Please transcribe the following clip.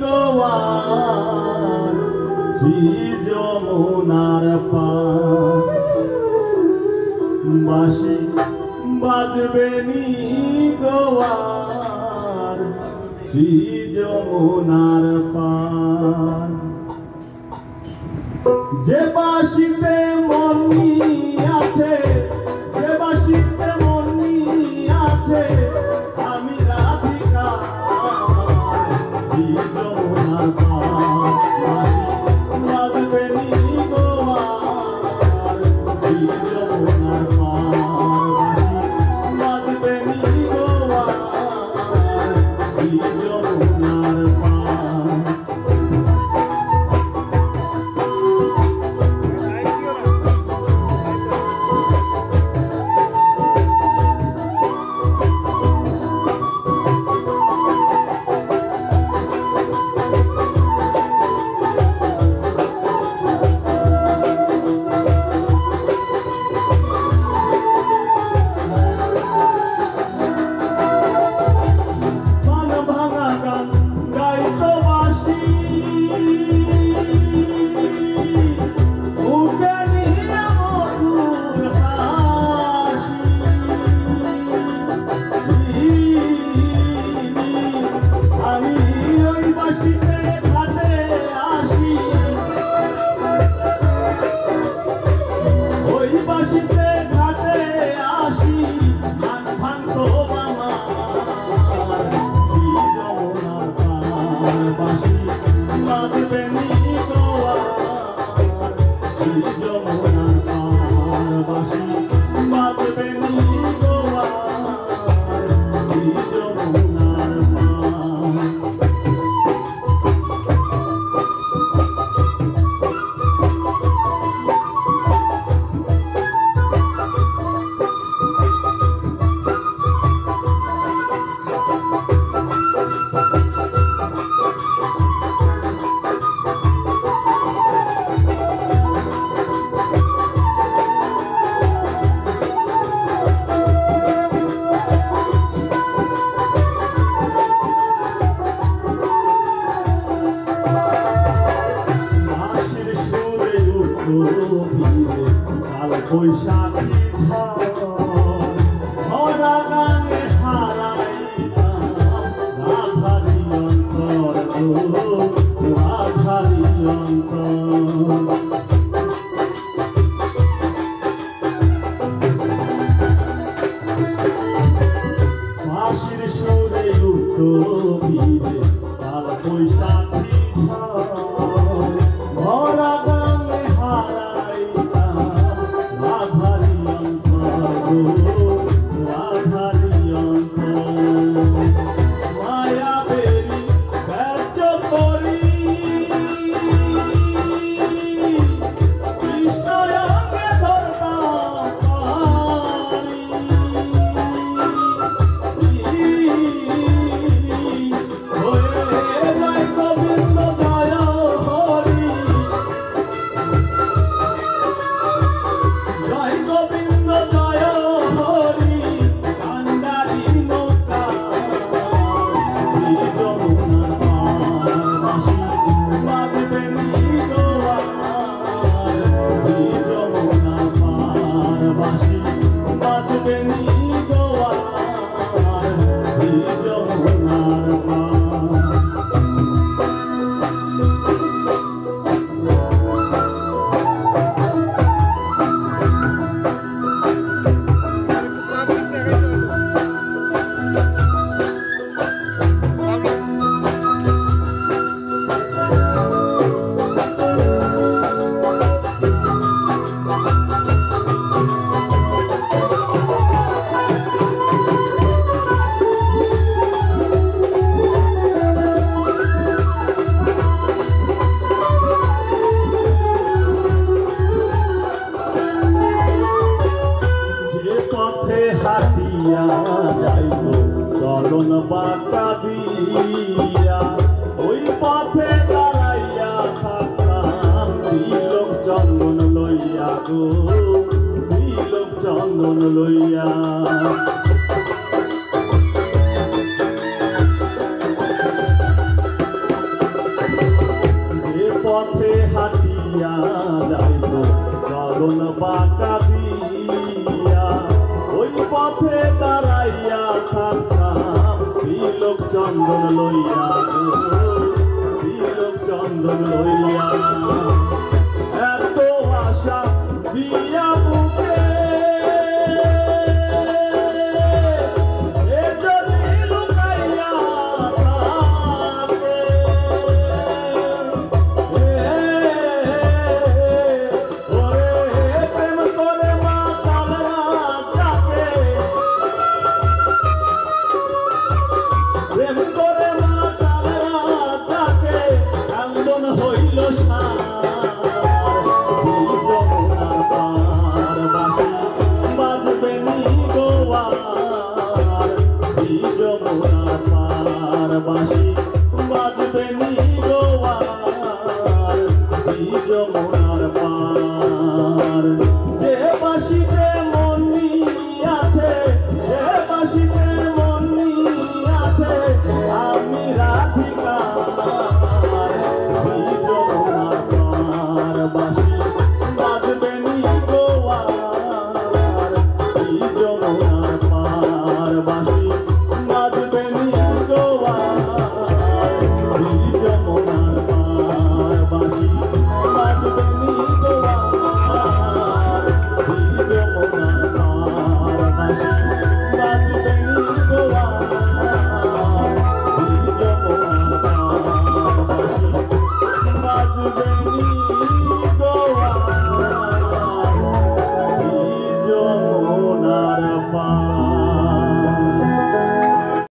গোয়ার শ্রী যমুনার পার বাঁশি বাজবে নি গোয়ার শ্রী যমুনার পার যে বাঁশিতে মনি আছে যে বাঁশিতে মনি আছে আমি রাধিকা শ্রী যমুনার পার বাজবে নি গোয়ার শ্রী যমুনার পার বাজবে নি গোয়ার শ্রী যমুনার পার বৈশাখী ঝরা গানে হারাইলাম রাধারি অন্তর রাধারি অন্তর বাঁশির সুরে উঠো ভিড়ে কাল বৈশাখী ঝরা গানে হারাইলাম রাধারি অন্তর মায়া বেরি ব্যাচ করি কৃষ্ণ অঙ্গে ধরতাম হয়ে যায় গোবিন্দ জয় হরি জয় গোবিন্দ জয় হরি কান্ডারি নৌকা শ্রী যমুনার পার বাঁশি বাজবে নি গোয়ার শ্রী যমুনার পার বাঁশি বাজবে নি গোয়ার শ্রী যমুনার পার হাতিয়া যাইব চরণ বাটা দিয়া ওই পথে দাঁড়াইয়া থাকতাম তিলক চন্দন লইয়া গো তিলক চন্দন লইয়া পথে হাঁটিয়া যাইতো গগন বাঁকা দিয়া, ওই পথে দাঁড়াইয়া থাকতাম তিলক চন্দন লইয়া, তিলক চন্দন লইয়া।